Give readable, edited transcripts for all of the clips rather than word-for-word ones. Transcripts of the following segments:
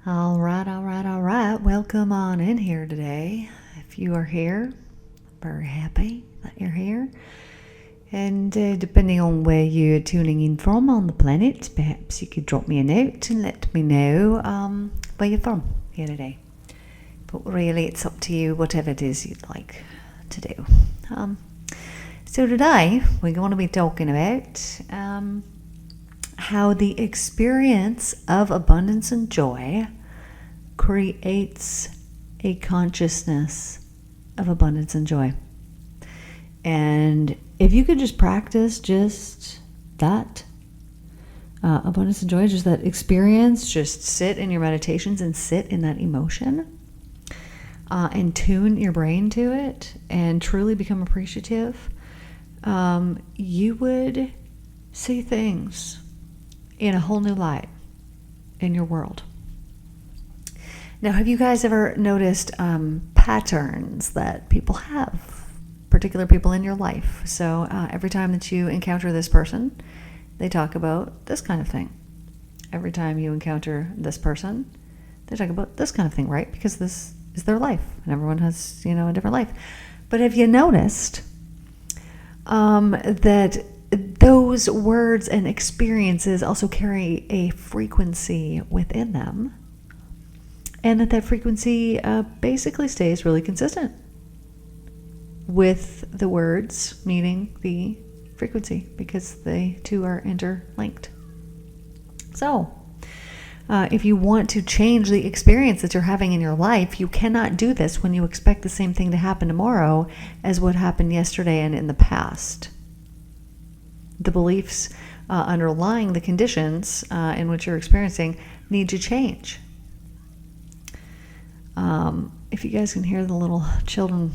All right, all right, all right. Welcome on in here today. If you are here, very happy that you're here. And depending on where you're tuning in from on the planet, perhaps you could drop me a note and let me know where you're from here today. But really, it's up to you, whatever it is you'd like to do. So today, we're going to be talking about how the experience of abundance and joy creates a consciousness of abundance and joy. And if you could just practice just that, abundance and joy, just that experience, just sit in your meditations and sit in that emotion, and tune your brain to it and truly become appreciative, you would see things in a whole new light in your world. Now, have you guys ever noticed patterns that people have, particular people in your life? So every time that you encounter this person, they talk about this kind of thing. Every time you encounter this person, they talk about this kind of thing, right? Because this is their life, and everyone has, a different life. But have you noticed that those words and experiences also carry a frequency within them, and that frequency basically stays really consistent with the words meaning the frequency, because they two are interlinked. So if you want to change the experience that you're having in your life, you cannot do this when you expect the same thing to happen tomorrow as what happened yesterday and in the past. The beliefs underlying the conditions in which you're experiencing need to change. If you guys can hear the little children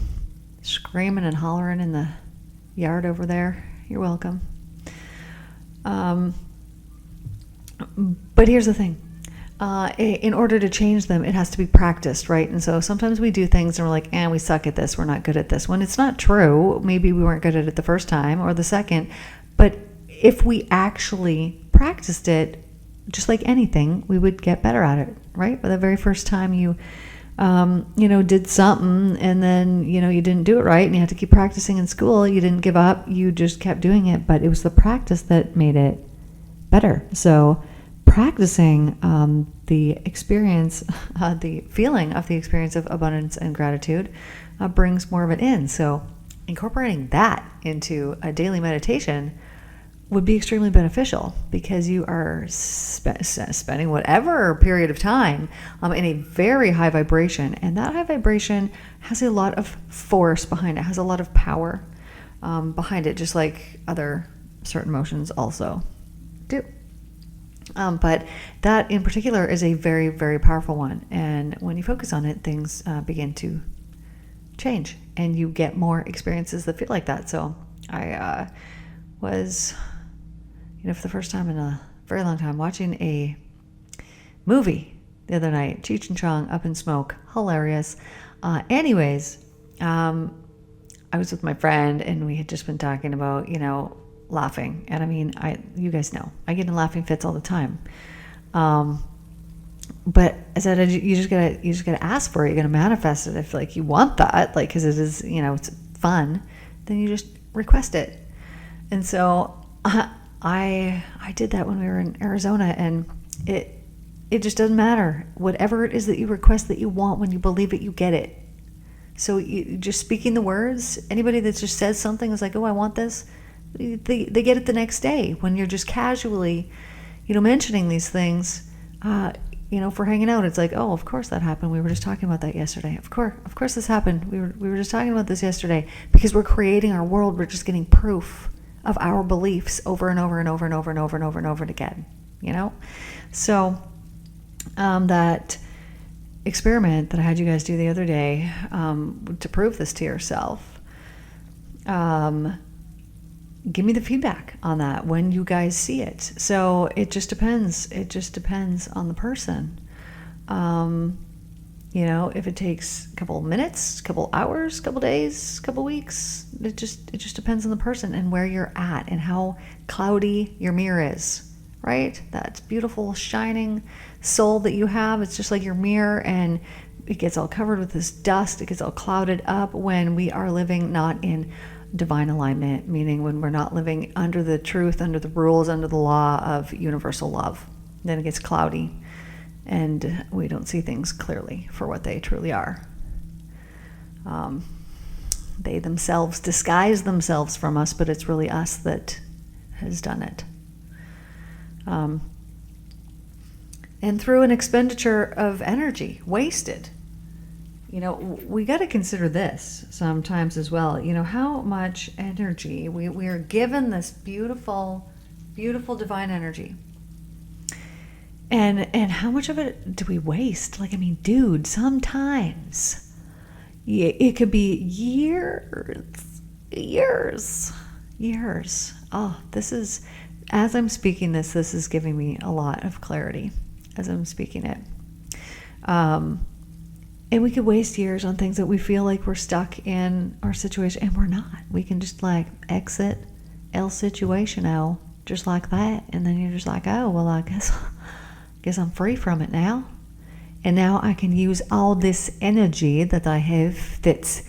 screaming and hollering in the yard over there, you're welcome. But here's the thing. In order to change them, it has to be practiced, right? And so sometimes we do things and we're like, we suck at this, we're not good at this. When it's not true, maybe we weren't good at it the first time or the second. But if we actually practiced it, just like anything, we would get better at it, right? But the very first time you did something and then, you didn't do it right and you had to keep practicing in school, you didn't give up, you just kept doing it. But it was the practice that made it better. So practicing the experience, the feeling of the experience of abundance and gratitude brings more of it in. So incorporating that into a daily meditation would be extremely beneficial, because you are spending whatever period of time in a very high vibration, and that high vibration has a lot of force behind it, has a lot of power behind it, just like other certain emotions also do. But that in particular is a very, very powerful one, and when you focus on it, things begin to change, and you get more experiences that feel like that. So I was, for the first time in a very long time, watching a movie the other night, Cheech and Chong, Up in Smoke, hilarious. Anyways, I was with my friend and we had just been talking about, laughing. And I mean, you guys know, I get in laughing fits all the time. But I said, you just gotta ask for it. You're gonna manifest it. If you want that, because it is, it's fun, then you just request it. And so I did that when we were in Arizona, and it just doesn't matter. Whatever it is that you request that you want, when you believe it, you get it. So you just speaking the words, anybody that just says something is like, oh, I want this, they get it the next day. When you're just casually, mentioning these things, for hanging out, it's like, oh, of course that happened. We were just talking about that yesterday. Of course this happened. We were just talking about this yesterday, because we're creating our world. We're just getting proof of our beliefs over and over and over and over and over and over and over again, So that experiment that I had you guys do the other day, to prove this to yourself, give me the feedback on that when you guys see it. So it just depends. It just depends on the person. If it takes a couple minutes, couple hours, couple days, couple weeks, it just depends on the person and where you're at and how cloudy your mirror is. right? That beautiful, shining soul that you have. It's just like your mirror, and it gets all covered with this dust. It gets all clouded up when we are living not in divine alignment, meaning when we're not living under the truth, under the rules, under the law of universal love. Then it gets cloudy, and we don't see things clearly for what they truly are. They themselves disguise themselves from us, but it's really us that has done it. And through an expenditure of energy, wasted. We got to consider this sometimes as well. How much energy we are given, this beautiful, beautiful divine energy. And how much of it do we waste? Dude, sometimes it could be years. Oh, as I'm speaking this is giving me a lot of clarity as I'm speaking it. And we could waste years on things that we feel like we're stuck in our situation, and we're not. We can just exit el situational just like that, and then you're just like, oh, well, I guess I'm free from it now. And now I can use all this energy that I have that's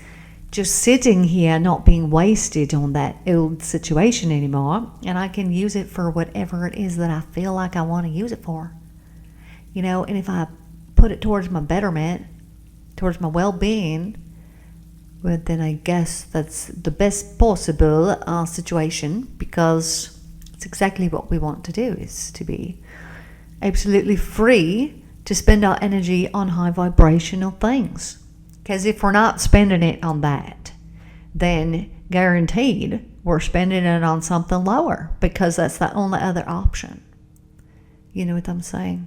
just sitting here, not being wasted on that old situation anymore, and I can use it for whatever it is that I feel like I want to use it for. And if I put it towards my betterment, towards my well-being, well, then I guess that's the best possible situation, because it's exactly what we want to do, is to be absolutely free to spend our energy on high vibrational things. Because if we're not spending it on that, then guaranteed we're spending it on something lower, because that's the only other option. You know what I'm saying?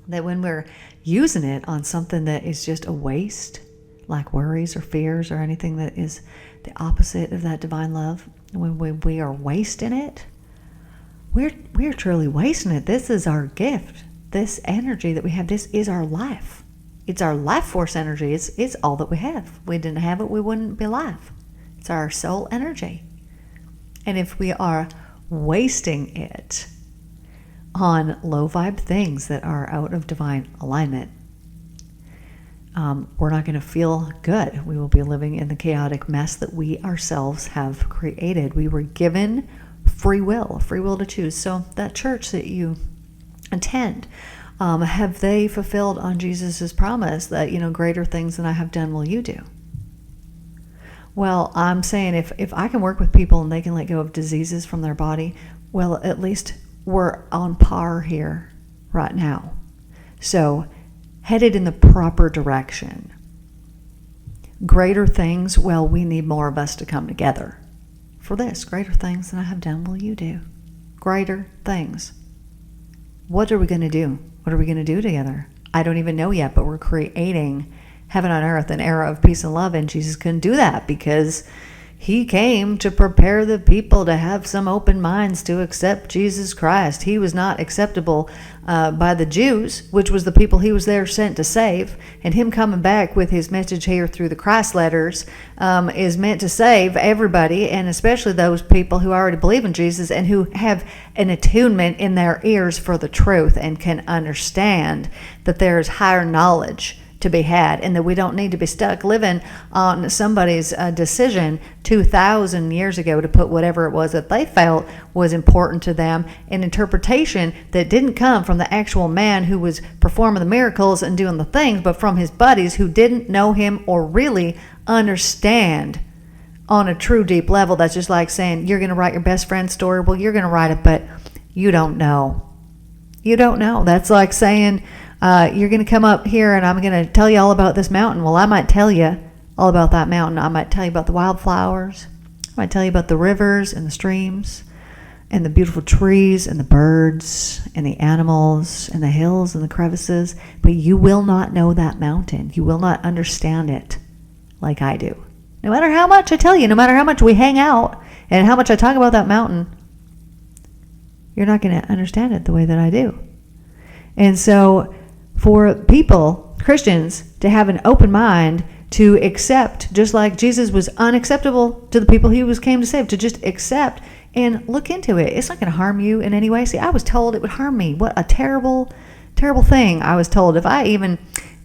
That when we're using it on something that is just a waste, like worries or fears or anything that is the opposite of that divine love, when we are wasting it, we're truly wasting it. This is our gift. This energy that we have, this is our life. It's our life force energy. It's all that we have. If we didn't have it, we wouldn't be alive. It's our soul energy. And if we are wasting it on low vibe things that are out of divine alignment, we're not going to feel good. We will be living in the chaotic mess that we ourselves have created. We were given free will to choose. So that church that you attend, have they fulfilled on Jesus's promise that, greater things than I have done will you do? Well, I'm saying if I can work with people and they can let go of diseases from their body, well, at least we're on par here right now. So headed in the proper direction. Greater things, well, we need more of us to come together for this. Greater things than I have done will you do. Greater things. What are we going to do? What are we going to do together? I don't even know yet, but we're creating heaven on earth, an era of peace and love, and Jesus couldn't do that because he came to prepare the people to have some open minds to accept Jesus Christ. He was not acceptable by the Jews, which was the people he was there sent to save. And him coming back with his message here through the Christ letters is meant to save everybody, and especially those people who already believe in Jesus and who have an attunement in their ears for the truth and can understand that there is higher knowledge to be had, and that we don't need to be stuck living on somebody's decision 2,000 years ago to put whatever it was that they felt was important to them, an interpretation that didn't come from the actual man who was performing the miracles and doing the things, but from his buddies who didn't know him or really understand on a true deep level. That's just like saying you're going to write your best friend's story. Well, you're going to write it, but you don't know. You don't know. That's like saying you're going to come up here and I'm going to tell you all about this mountain. Well, I might tell you all about that mountain. I might tell you about the wildflowers. I might tell you about the rivers and the streams and the beautiful trees and the birds and the animals and the hills and the crevices. But you will not know that mountain. You will not understand it like I do. No matter how much I tell you, no matter how much we hang out and how much I talk about that mountain, you're not going to understand it the way that I do. And so for people, Christians, to have an open mind to accept, just like Jesus was unacceptable to the people he came to save, to just accept and look into it. It's not going to harm you in any way. See, I was told it would harm me. What a terrible, terrible thing I was told. If I even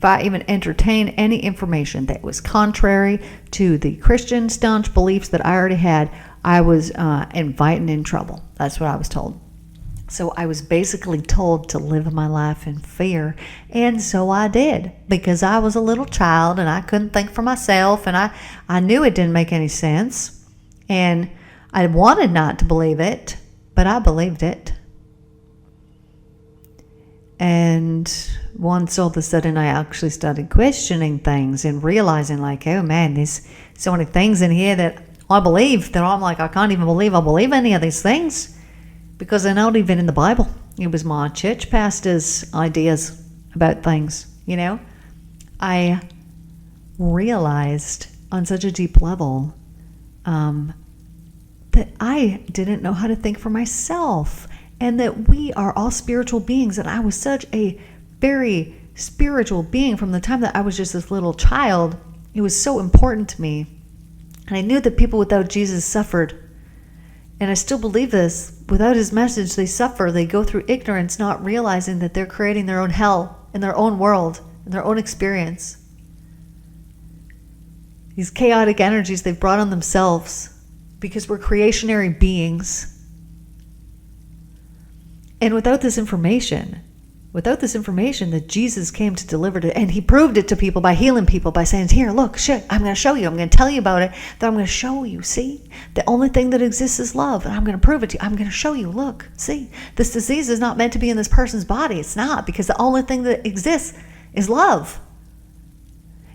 entertained any information that was contrary to the Christian staunch beliefs that I already had, I was inviting in trouble. That's what I was told. So I was basically told to live my life in fear, and so I did, because I was a little child and I couldn't think for myself, and I knew it didn't make any sense, and I wanted not to believe it, but I believed it. And once all of a sudden I actually started questioning things and realizing like, oh man, there's so many things in here that I believe that I'm like, I can't even believe I believe any of these things. Because they're not even in the Bible. It was my church pastor's ideas about things, I realized on such a deep level that I didn't know how to think for myself, and that we are all spiritual beings, and I was such a very spiritual being from the time that I was just this little child. It was so important to me. And I knew that people without Jesus suffered. And I still believe this. Without his message, they suffer. They go through ignorance, not realizing that they're creating their own hell in their own world, in their own experience. These chaotic energies they've brought on themselves because we're creationary beings. And without this information that Jesus came to deliver to, and he proved it to people by healing people, by saying, here, look, shit, I'm going to show you. I'm going to tell you about it. Then I'm going to show you, see? The only thing that exists is love, and I'm going to prove it to you. I'm going to show you, look, see? This disease is not meant to be in this person's body. It's not, because the only thing that exists is love.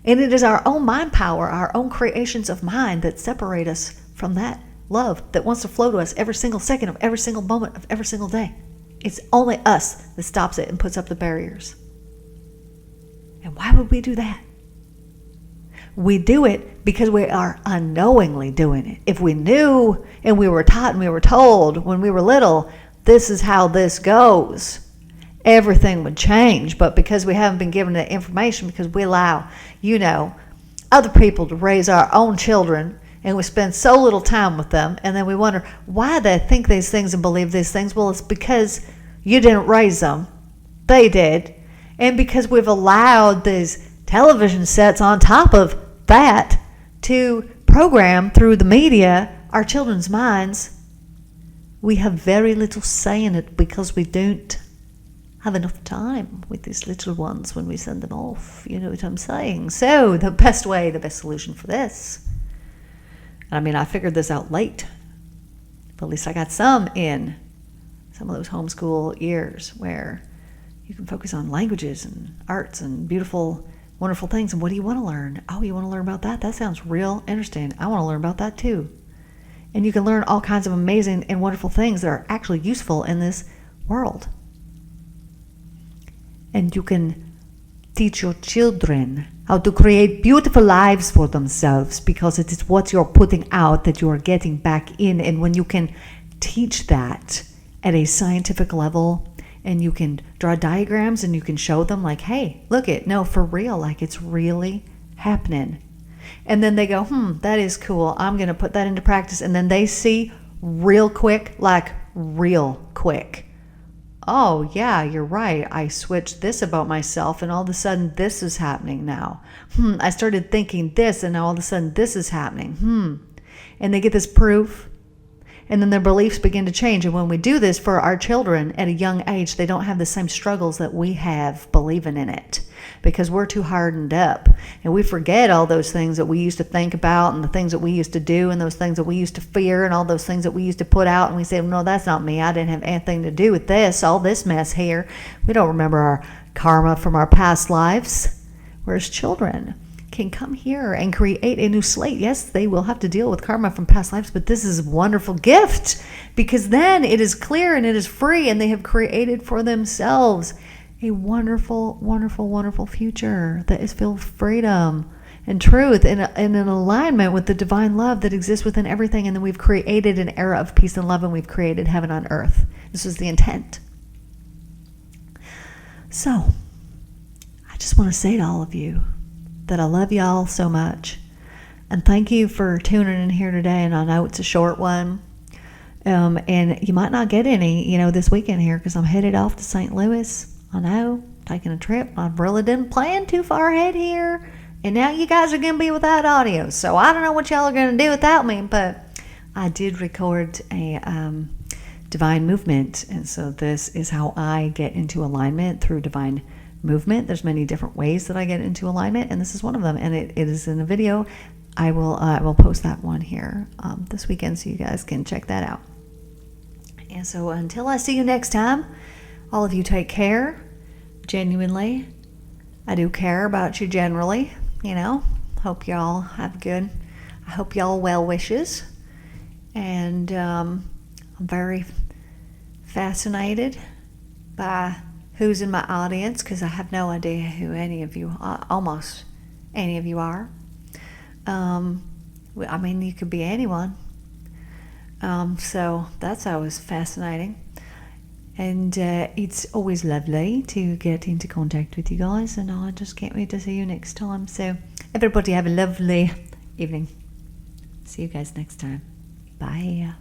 And it is our own mind power, our own creations of mind that separate us from that love that wants to flow to us every single second of every single moment of every single day. It's only us that stops it and puts up the barriers. And why would we do that? We do it because we are unknowingly doing it. If we knew and we were taught and we were told when we were little, this is how this goes, everything would change. But because we haven't been given that information, because we allow, other people to raise our own children, and we spend so little time with them, and then we wonder why they think these things and believe these things. Well, it's because you didn't raise them. They did. And because we've allowed these television sets on top of that to program through the media our children's minds, we have very little say in it because we don't have enough time with these little ones when we send them off. You know what I'm saying? So the best solution for this, I figured this out late, but at least I got some in some of those homeschool years where you can focus on languages and arts and beautiful, wonderful things. And what do you want to learn? Oh, you want to learn about that? That sounds real interesting. I want to learn about that too. And you can learn all kinds of amazing and wonderful things that are actually useful in this world. And you can teach your children how to create beautiful lives for themselves, because it is what you're putting out that you are getting back in. And when you can teach that at a scientific level, and you can draw diagrams and you can show them like, hey, look it, no, for real, like it's really happening. And then they go, that is cool. I'm going to put that into practice. And then they see real quick. Oh, yeah, you're right. I switched this about myself, and all of a sudden this is happening now. I started thinking this, and now all of a sudden this is happening. And they get this proof, and then their beliefs begin to change. And when we do this for our children at a young age, they don't have the same struggles that we have believing in it, because we're too hardened up. And we forget all those things that we used to think about, and the things that we used to do, and those things that we used to fear, and all those things that we used to put out. And we say, no, that's not me. I didn't have anything to do with this, all this mess here. We don't remember our karma from our past lives. Whereas children can come here and create a new slate. Yes, they will have to deal with karma from past lives, but this is a wonderful gift, because then it is clear and it is free, and they have created for themselves a wonderful, wonderful, wonderful future that is filled with freedom and truth and in alignment with the divine love that exists within everything. And then we've created an era of peace and love, and we've created heaven on earth. This was the intent. So I just want to say to all of you that I love y'all so much, and thank you for tuning in here today. And I know it's a short one, And you might not get any, this weekend here because I'm headed off to St. Louis. I know, taking a trip. I really didn't plan too far ahead here. And now you guys are going to be without audio. So I don't know what y'all are going to do without me, but I did record a divine movement. And so this is how I get into alignment through divine movement. There's many different ways that I get into alignment, and this is one of them. And it is in a video. I will post that one here this weekend so you guys can check that out. And so until I see you next time, all of you take care. Genuinely, I do care about you generally. Hope y'all have good. I hope y'all well wishes. And I'm very fascinated by who's in my audience because I have no idea who any of you, almost any of you are. I mean, you could be anyone. So that's always fascinating. And it's always lovely to get into contact with you guys. And I just can't wait to see you next time. So everybody have a lovely evening. See you guys next time. Bye.